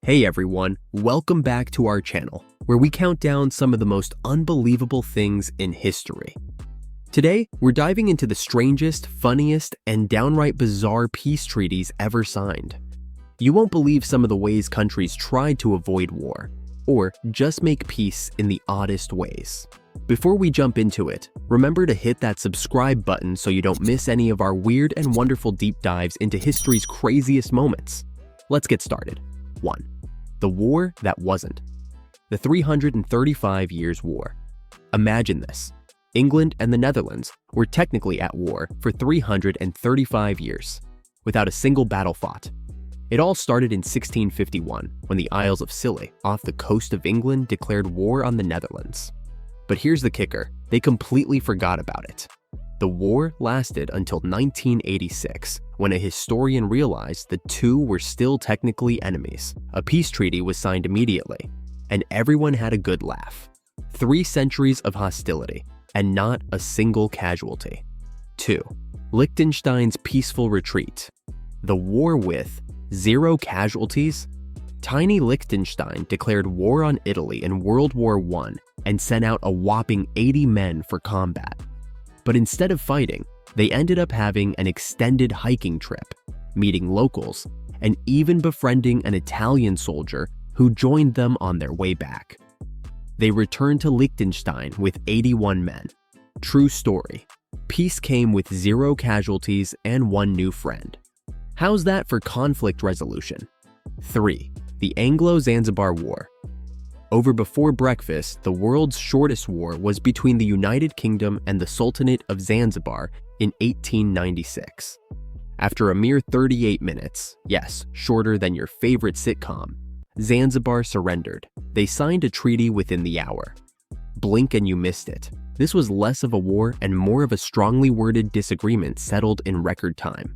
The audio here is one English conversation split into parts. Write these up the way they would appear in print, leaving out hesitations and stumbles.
Hey everyone, welcome back to our channel, where we count down some of the most unbelievable things in history. Today, we're diving into the strangest, funniest, and downright bizarre peace treaties ever signed. You won't believe some of the ways countries tried to avoid war, or just make peace in the oddest ways. Before we jump into it, remember to hit that subscribe button so you don't miss any of our weird and wonderful deep dives into history's craziest moments. Let's get started. 1. The War That Wasn't. The 335 Years' War. Imagine this. England and the Netherlands were technically at war for 335 years, without a single battle fought. It all started in 1651, when the Isles of Scilly, off the coast of England, declared war on the Netherlands. But here's the kicker, they completely forgot about it. The war lasted until 1986, when a historian realized the two were still technically enemies. A peace treaty was signed immediately, and everyone had a good laugh. 3 centuries of hostility, and not a single casualty. 2. Liechtenstein's peaceful retreat. The war with 0 casualties? Tiny Liechtenstein declared war on Italy in World War I and sent out a whopping 80 men for combat. But instead of fighting, they ended up having an extended hiking trip, meeting locals, and even befriending an Italian soldier who joined them on their way back. They returned to Liechtenstein with 81 men. True story. Peace came with 0 casualties and 1 new friend. How's that for conflict resolution? 3. The Anglo-Zanzibar War. Over before breakfast, the world's shortest war was between the United Kingdom and the Sultanate of Zanzibar in 1896. After a mere 38 minutes, yes, shorter than your favorite sitcom, Zanzibar surrendered. They signed a treaty within the hour. Blink and you missed it. This was less of a war and more of a strongly worded disagreement settled in record time.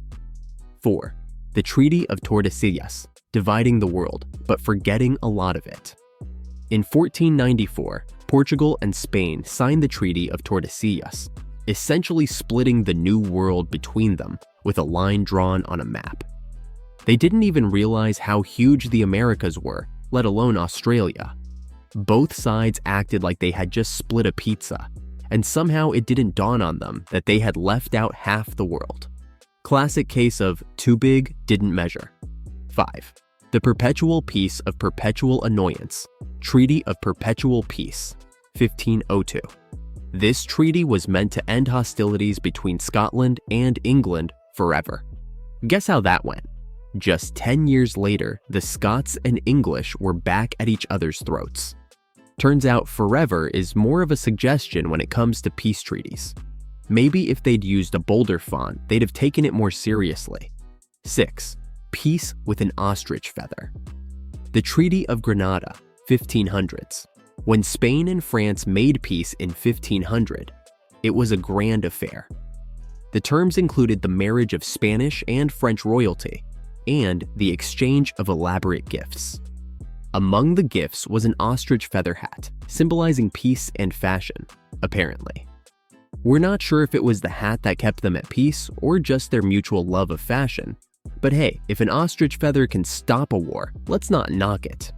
4. The Treaty of Tordesillas, dividing the world, but forgetting a lot of it. In 1494, Portugal and Spain signed the Treaty of Tordesillas, essentially splitting the New World between them with a line drawn on a map. They didn't even realize how huge the Americas were, let alone Australia. Both sides acted like they had just split a pizza, and somehow it didn't dawn on them that they had left out half the world. Classic case of too big, didn't measure. 5. The Perpetual Peace of Perpetual Annoyance, Treaty of Perpetual Peace, 1502. This treaty was meant to end hostilities between Scotland and England forever. Guess how that went? Just 10 years later, the Scots and English were back at each other's throats. Turns out forever is more of a suggestion when it comes to peace treaties. Maybe if they'd used a bolder font, they'd have taken it more seriously. 6. Peace with an ostrich feather. The Treaty of Granada, 1500s. When Spain and France made peace in 1500, it was a grand affair. The terms included the marriage of Spanish and French royalty, and the exchange of elaborate gifts. Among the gifts was an ostrich feather hat, symbolizing peace and fashion, apparently. We're not sure if it was the hat that kept them at peace or just their mutual love of fashion, but hey, if an ostrich feather can stop a war, let's not knock it.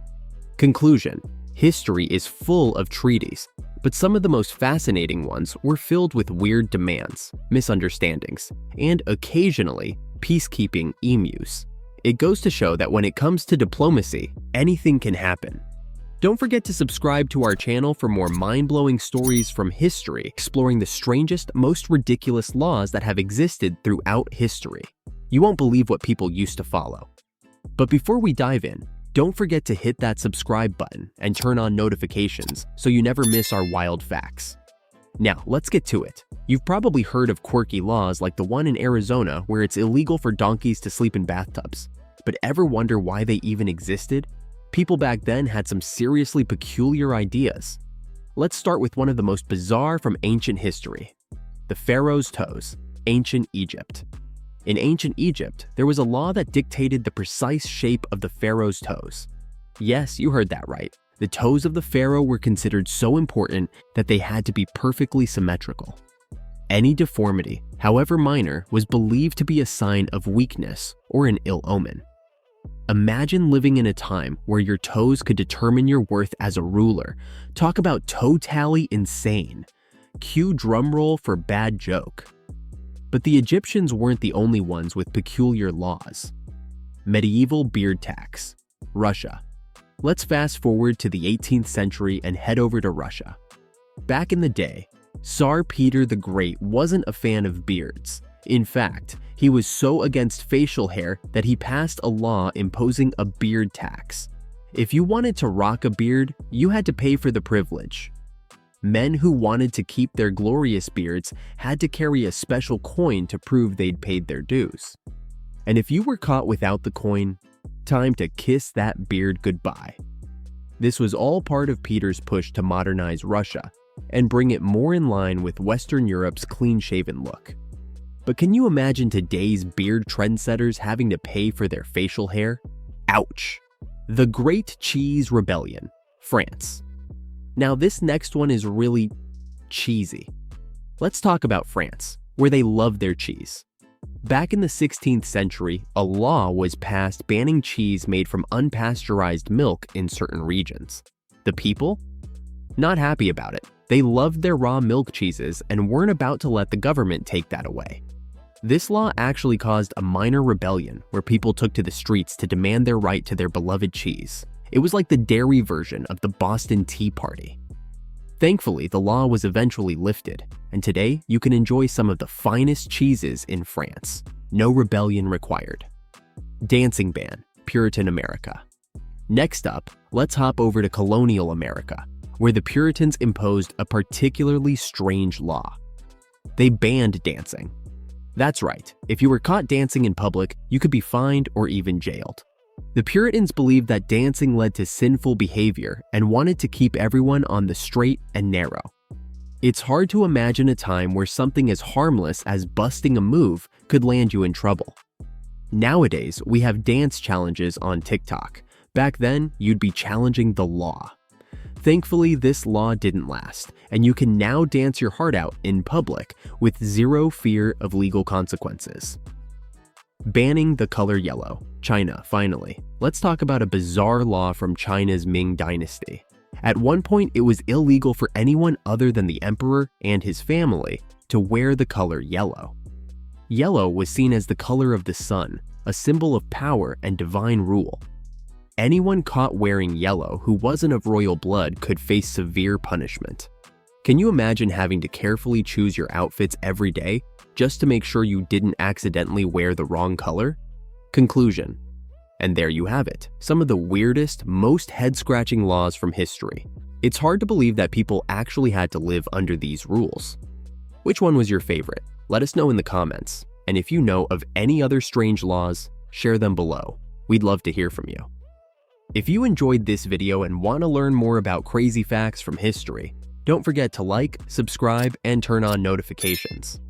Conclusion: history is full of treaties, but some of the most fascinating ones were filled with weird demands, misunderstandings, and occasionally peacekeeping emus. It goes to show that when it comes to diplomacy, anything can happen. Don't forget to subscribe to our channel for more mind-blowing stories from history, exploring the strangest, most ridiculous laws that have existed throughout history. You won't believe what people used to follow. But before we dive in, don't forget to hit that subscribe button and turn on notifications so you never miss our wild facts. Now, let's get to it. You've probably heard of quirky laws like the one in Arizona where it's illegal for donkeys to sleep in bathtubs. But ever wonder why they even existed? People back then had some seriously peculiar ideas. Let's start with one of the most bizarre from ancient history. The Pharaoh's Toes, Ancient Egypt. In ancient Egypt, there was a law that dictated the precise shape of the pharaoh's toes. Yes, you heard that right. The toes of the pharaoh were considered so important that they had to be perfectly symmetrical. Any deformity, however minor, was believed to be a sign of weakness or an ill omen. Imagine living in a time where your toes could determine your worth as a ruler. Talk about toe tally insane. Cue drumroll for bad joke. But the Egyptians weren't the only ones with peculiar laws. Medieval beard tax. Russia. Let's fast forward to the 18th century and head over to Russia. Back in the day, Tsar Peter the Great wasn't a fan of beards. In fact, he was so against facial hair that he passed a law imposing a beard tax. If you wanted to rock a beard, you had to pay for the privilege. Men who wanted to keep their glorious beards had to carry a special coin to prove they'd paid their dues. And if you were caught without the coin, time to kiss that beard goodbye. This was all part of Peter's push to modernize Russia and bring it more in line with Western Europe's clean-shaven look. But can you imagine today's beard trendsetters having to pay for their facial hair? Ouch! The Great Cheese Rebellion, France. Now this next one is really cheesy. Let's talk about France, where they love their cheese. Back in the 16th century, a law was passed banning cheese made from unpasteurized milk in certain regions. The people? Not happy about it. They loved their raw milk cheeses and weren't about to let the government take that away. This law actually caused a minor rebellion where people took to the streets to demand their right to their beloved cheese. It was like the dairy version of the Boston Tea Party. Thankfully, the law was eventually lifted, and today you can enjoy some of the finest cheeses in France. No rebellion required. Dancing ban, Puritan America. Next up, let's hop over to colonial America, where the Puritans imposed a particularly strange law. They banned dancing. That's right, if you were caught dancing in public, you could be fined or even jailed. The Puritans believed that dancing led to sinful behavior and wanted to keep everyone on the straight and narrow. It's hard to imagine a time where something as harmless as busting a move could land you in trouble. Nowadays, we have dance challenges on TikTok. Back then, you'd be challenging the law. Thankfully, this law didn't last, and you can now dance your heart out in public with zero fear of legal consequences. Banning the color yellow. China, finally. Let's talk about a bizarre law from China's Ming Dynasty. At one point, it was illegal for anyone other than the emperor and his family to wear the color yellow. Yellow was seen as the color of the sun, a symbol of power and divine rule. Anyone caught wearing yellow who wasn't of royal blood could face severe punishment. Can you imagine having to carefully choose your outfits every day just to make sure you didn't accidentally wear the wrong color? Conclusion. And there you have it, some of the weirdest, most head-scratching laws from history. It's hard to believe that people actually had to live under these rules. Which one was your favorite? Let us know in the comments. And if you know of any other strange laws, share them below. We'd love to hear from you. If you enjoyed this video and want to learn more about crazy facts from history, don't forget to like, subscribe, and turn on notifications.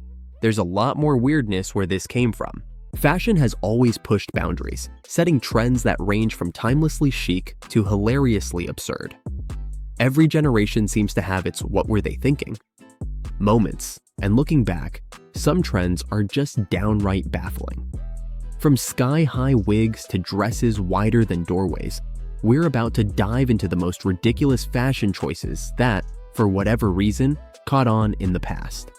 There's a lot more weirdness where this came from. Fashion has always pushed boundaries, setting trends that range from timelessly chic to hilariously absurd. Every generation seems to have its "what were they thinking?" moments, and looking back, some trends are just downright baffling. From sky-high wigs to dresses wider than doorways, we're about to dive into the most ridiculous fashion choices that, for whatever reason, caught on in the past.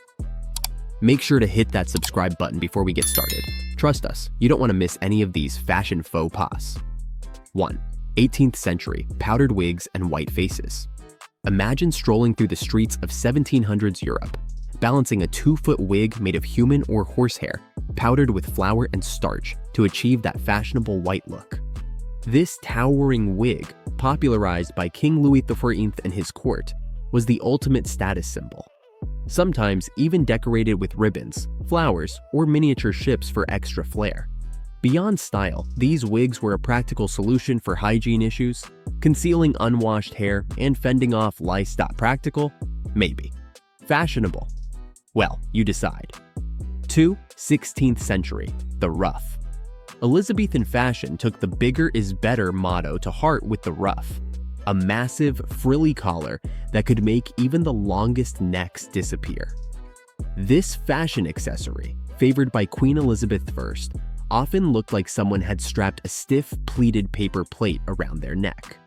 Make sure to hit that subscribe button before we get started. Trust us, you don't want to miss any of these fashion faux pas. 1. 18th century powdered wigs and white faces. Imagine strolling through the streets of 1700s Europe, balancing a 2-foot wig made of human or horsehair, powdered with flour and starch to achieve that fashionable white look. This towering wig, popularized by King Louis XIV and his court, was the ultimate status symbol. Sometimes even decorated with ribbons, flowers, or miniature ships for extra flair. Beyond style, these wigs were a practical solution for hygiene issues, concealing unwashed hair and fending off lice. Practical? Maybe. Fashionable? Well, you decide. 2. 16th century, the ruff. Elizabethan fashion took the "bigger is better" motto to heart with the ruff, a massive, frilly collar that could make even the longest necks disappear. This fashion accessory, favored by Queen Elizabeth I, often looked like someone had strapped a stiff, pleated paper plate around their neck.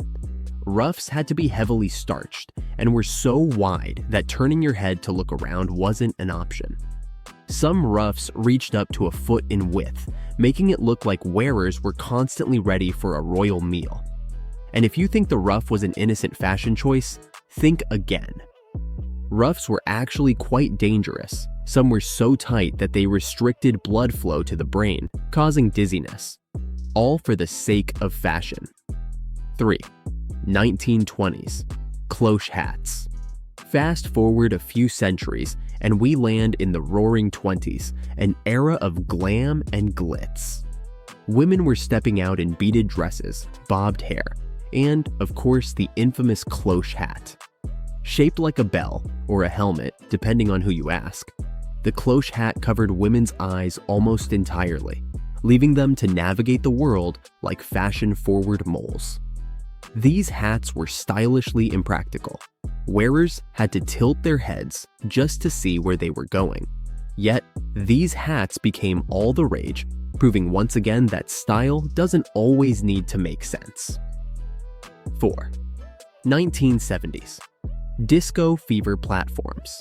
Ruffs had to be heavily starched and were so wide that turning your head to look around wasn't an option. Some ruffs reached up to a foot in width, making it look like wearers were constantly ready for a royal meal. And if you think the ruff was an innocent fashion choice, think again. Ruffs were actually quite dangerous. Some were so tight that they restricted blood flow to the brain, causing dizziness. All for the sake of fashion. 3. 1920s. Cloche hats. Fast forward a few centuries, and we land in the roaring 20s, an era of glam and glitz. Women were stepping out in beaded dresses, bobbed hair, and, of course, the infamous cloche hat. Shaped like a bell, or a helmet, depending on who you ask, the cloche hat covered women's eyes almost entirely, leaving them to navigate the world like fashion-forward moles. These hats were stylishly impractical. Wearers had to tilt their heads just to see where they were going. Yet, these hats became all the rage, proving once again that style doesn't always need to make sense. 4. 1970s. Disco fever platforms.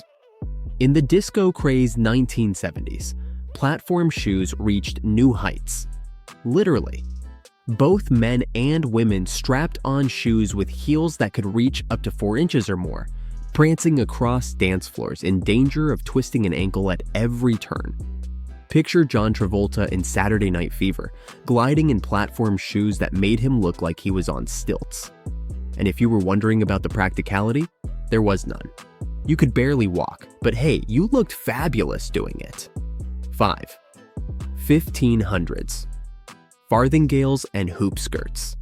In the disco-crazed 1970s, platform shoes reached new heights. Literally. Both men and women strapped on shoes with heels that could reach up to 4 inches or more, prancing across dance floors in danger of twisting an ankle at every turn. Picture John Travolta in Saturday Night Fever, gliding in platform shoes that made him look like he was on stilts. And if you were wondering about the practicality, there was none. You could barely walk, but hey, you looked fabulous doing it. 5. 1500s. Farthingales and hoop skirts.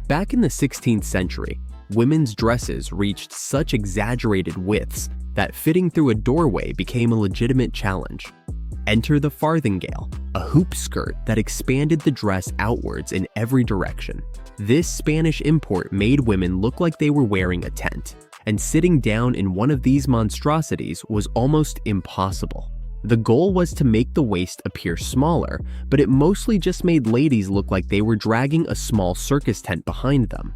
Back in the 16th century, women's dresses reached such exaggerated widths that fitting through a doorway became a legitimate challenge. Enter the farthingale, a hoop skirt that expanded the dress outwards in every direction. This Spanish import made women look like they were wearing a tent, and sitting down in one of these monstrosities was almost impossible. The goal was to make the waist appear smaller, but it mostly just made ladies look like they were dragging a small circus tent behind them.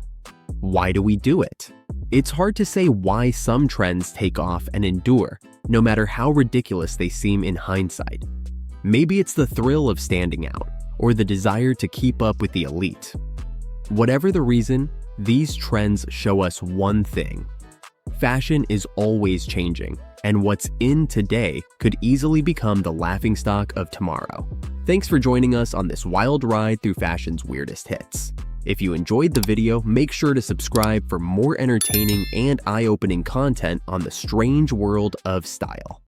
Why do we do it? It's hard to say why some trends take off and endure, no matter how ridiculous they seem in hindsight. Maybe it's the thrill of standing out, or the desire to keep up with the elite. Whatever the reason, these trends show us one thing. Fashion is always changing, and what's in today could easily become the laughingstock of tomorrow. Thanks for joining us on this wild ride through fashion's weirdest hits. If you enjoyed the video, make sure to subscribe for more entertaining and eye-opening content on the strange world of style.